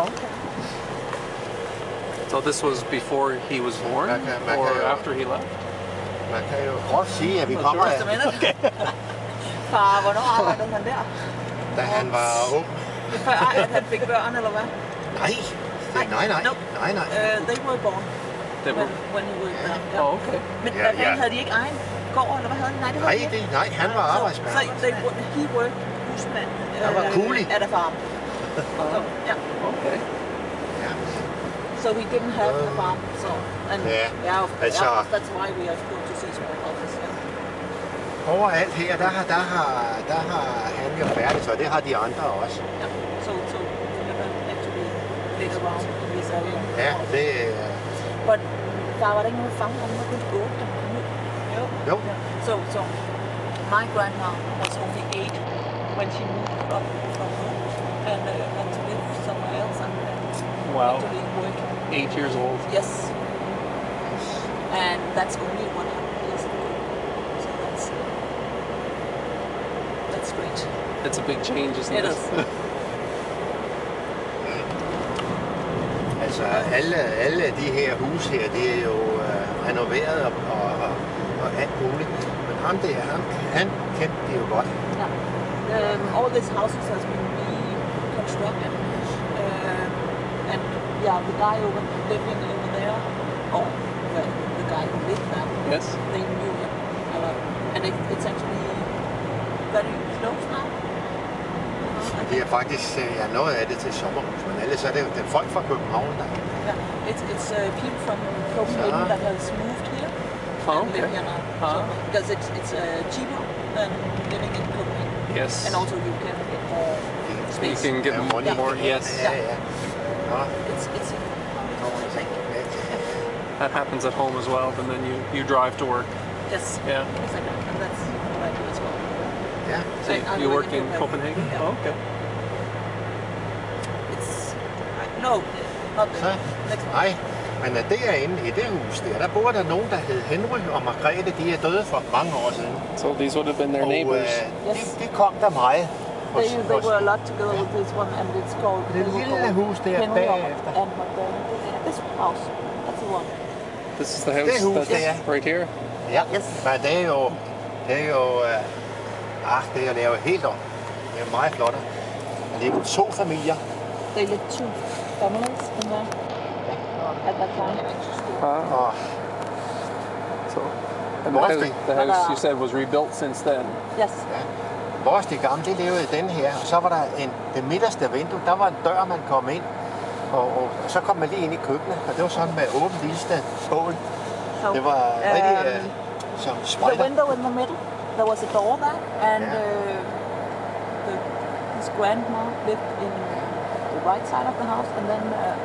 Okay. So this was before he was born, or after he left? Man kan jo godt sige, at vi kommer af, Far, hvornår arbejdede han der? da han var ung. Før at han fik børn, eller hvad? Nej. They were born They were... when he was there. Ja. Oh, okay. Men havde de ikke egen gård, eller hvad havde de? Nej, det havde de ikke. Nej, han var arbejdsmand. Så he worked husmand Han var coolie. at a farm. So, Okay. So we didn't have a farm, so and of course, altså, that's why we have to see small houses. Overalt her, der har han jo færdig, så det har de andre også. Yeah. So actually live around in this area. Ja, det But der var der ikke nogen farm, der kunne gå der. Jo. So my grandma was only 8 when she moved up from home and went to live somewhere else and actually work. 8 years old. Yes. And that's only 100 years ago. So that's great. It's a big change, isn't it? It is. Altså alle de her huse her, det er jo renoveret og alt muligt. Men ham kendte det jo godt. Yeah. All these houses has been reconstructed. And the guy living over there, or the guy who lived there, Yes. they knew him a lot. And it's actually very close now. Det er faktisk noget af det til sommerhus, men ellers er det jo folk fra København, der. Yeah, it's people from Copenhagen that has moved here and live here now. So, because it's cheaper than living in Copenhagen. Yes. And also you can get more space. You can get more, yes. It's That happens at home as well, and then you drive to work. Yes. Yeah. Exactly. And that's what I do as well. Ja. So you work in Copenhagen? Yeah. Oh, okay. No, not next one. Nej, men derinde i det hus der bor der nogen, der hed Henry og Margrethe. De er døde for mange år siden. So these would have been their neighbors. De kom der meget. They were a lot together with this one, and it's called... Det lille hus der Henry bagefter. and Margrethe. This house, that's the one. This is the house that's right here? Ja, men det er jo det er lavet helt om. Det er meget flot. Der ligger 2 familier. They lived 2 families in there at that time. Og So, and the house you said was rebuilt since then? Yes. vores de gamle, de levede i den her. Og så var der det midterste vindue, der var en dør, man kom ind. Og så kom man lige ind i køkkenet, og det var sådan med åbent lille bål. Det var rigtig som sprøjter. The window in the middle, there was a door there, and his grandma lived in the right side of the house, and then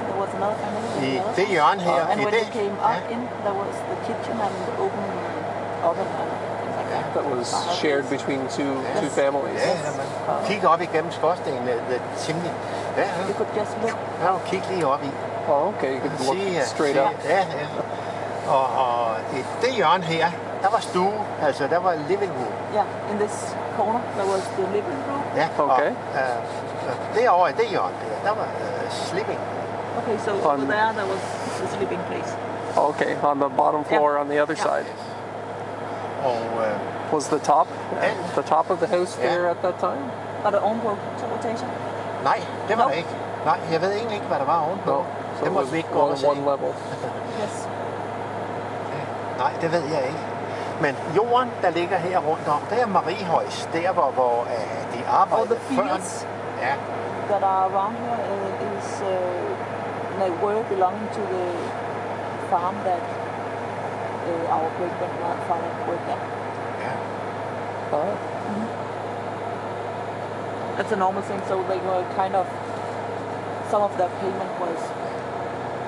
there was another family. I det hjørne her. And when they came up in, there was the kitchen and the open oven and things like that. That was shared between two families. Ja, man kigger op igennem skorstenen, the chimney. Ja, You could just look. ja, kig lige op i. Oh, okay. You could look straight up. Ja. Og i det hjørne her, der var stue, altså der var living room. Yeah, in this corner there was the living room. Ja, Okay. Og derovre i det hjørne der var sleeping. Okay, so over there was the sleeping place. Okay, on the bottom floor on the other side. Og Was the top of the house there at that time? Var der ovenpå rotation? nej, det var der ikke. Nej, jeg ved egentlig ikke, hvad der var ovenpå. No. So Det it måtte was vi ikke gå og se. one level. Yes. Nej, det ved jeg ikke. Men jorden, der ligger her rundt om, det er Mariehøjs, der hvor de arbejdede All the fields Ja, that are around here is were belonging to the farm that our great grandfather worked at. ja. That's a normal thing. So they were kind of some of their payment was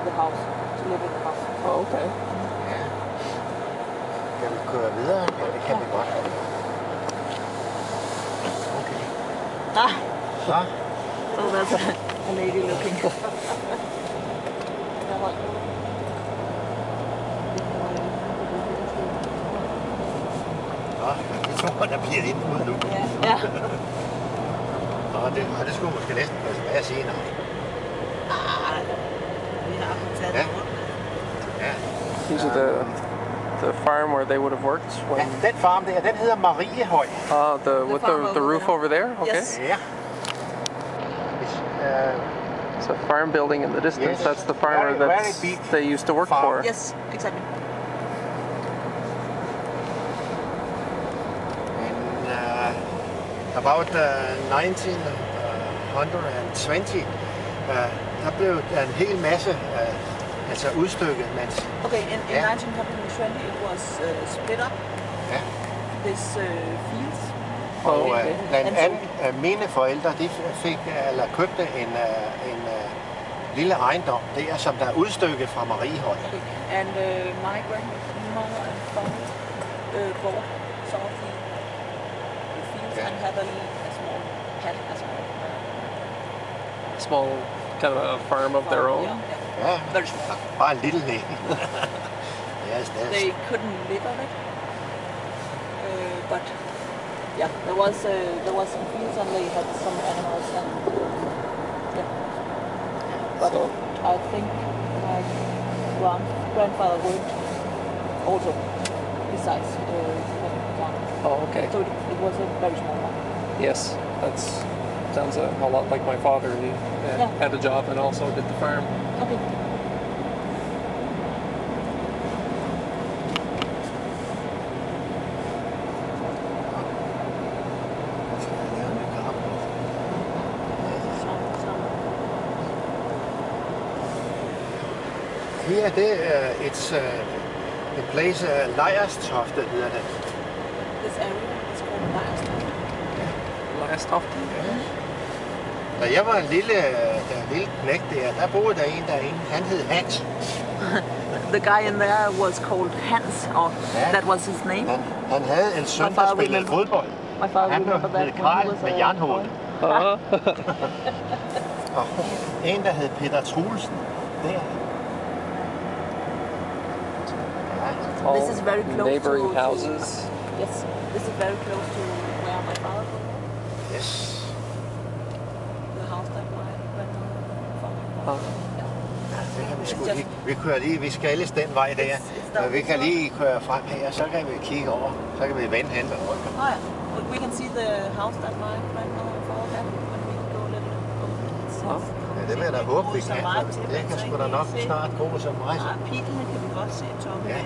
the house to live in the house. Oh, okay. Kan vi køre videre? Ja, det kan vi godt. Okay. Så. So there's a lady looking. Nå, jeg tror, der bliver lidt ud nu. Ja. Og det skulle måske næsten være tilbage at sige noget. Ja. Ja. These are the farm where they would have worked Ja, when. den farm der, den hedder Mariehøj. With farm the over roof there. over there. Okay. Yes. Ja. It's a farm building in the distance. Yes. That's the farmer Very, that very big they used to work farm. for. Yes, exactly. In about 1920, der blev der en hel masse altså udstykket, mens Okay, in Yeah. 1920 it was split up, ja. this fields. Og Okay. blandt And so- andet mine forældre, de fik eller købte en lille ejendom der, som der er udstykket fra Mariehøj. Okay. And my grandmother and father bought some of the fields Yeah. and had a small pad as well. Small, kind of a farm of their own. Yeah, yeah. Ja, Very small. bare en lille en. Ja, stadig. They couldn't live on it, but yeah, there was some fields and they had some animals and yeah. But So, I think my grandfather worked also besides farm. oh, okay. So it was a very small one. Yes, that's sounds a lot like my father. He Yeah. had a job and also did the farm. Okay. Her it's the place Lejerstofte hedder det. This area is called Lejerstoft. Last often. Da jeg var en lille knægt der boede der en derinde. Han hed Hans. The guy in there was called Hans, or Yeah. that was his name. Han havde en søn, der father spillede remember- fodbold. My father Han remember that hed when he Karl was med a jernhoved. boy. Og en, der hed Peter Truelsen. Der. All This is very close neighboring to- houses. Yes, this is very close to where my father grew up. Yes. The house that my grandmother found. Oh. Det kan vi sgu Just- lige. Vi kører lige, vi skal ellers den vej der. It's down Men vi this kan road. lige køre frem her, så kan vi kigge over. Så kan vi vende hen og rykke. Oh yeah, we can see the house that my grandmother and father had when we go a little over. Oh. Ja, det vil jeg da håbe, vi kan. Det kan sgu da nok snart gå så meget. Ah, pilene kan vi godt se tomme Ja. af.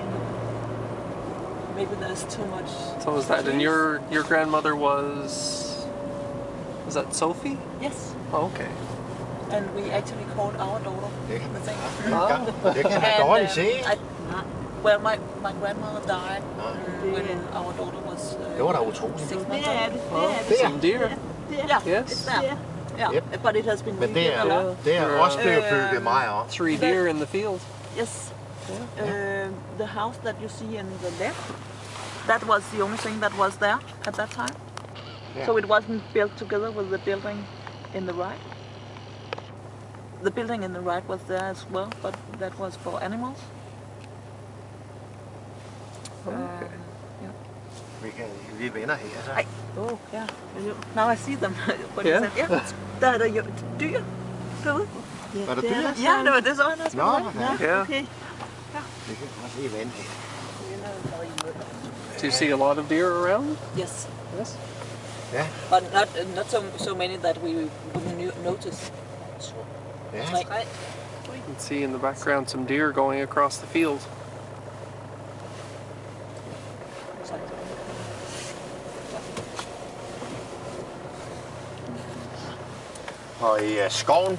Maybe there's too much. So was that? And your grandmother was that Sophie? Yes, Oh, okay. and we actually called our daughter Det kan the same. Det kan man dårligt se. Well, my grandmother died Ah. when our daughter was Det var da utroligt. 6 months Oh, Der. some deer. Yeah, Yes. it's there. Yeah, Yep. but it has been Men det rebuilt a er, lot. det er også blevet bygget meget om. 3 deer in the field. Yes. The house that you see in the left, that was the only thing that was there at that time. So it wasn't built together with the building in the right. The building in the right was there as well, but that was for animals. Okay. Vi vender her, så. Oh, yeah. Now I see them. What Yeah. is it? Yeah. Der er der jo dyr derude. Var der dyr? Ja, det var det så, Anders. Nå, ja. Yeah. Okay. Vi kan også lige vende her. Do you see a lot of deer around? Yes. Yes. Ja, But not so many that we wouldn't notice. ja. You can see in the background some deer going across the field. Og i skoven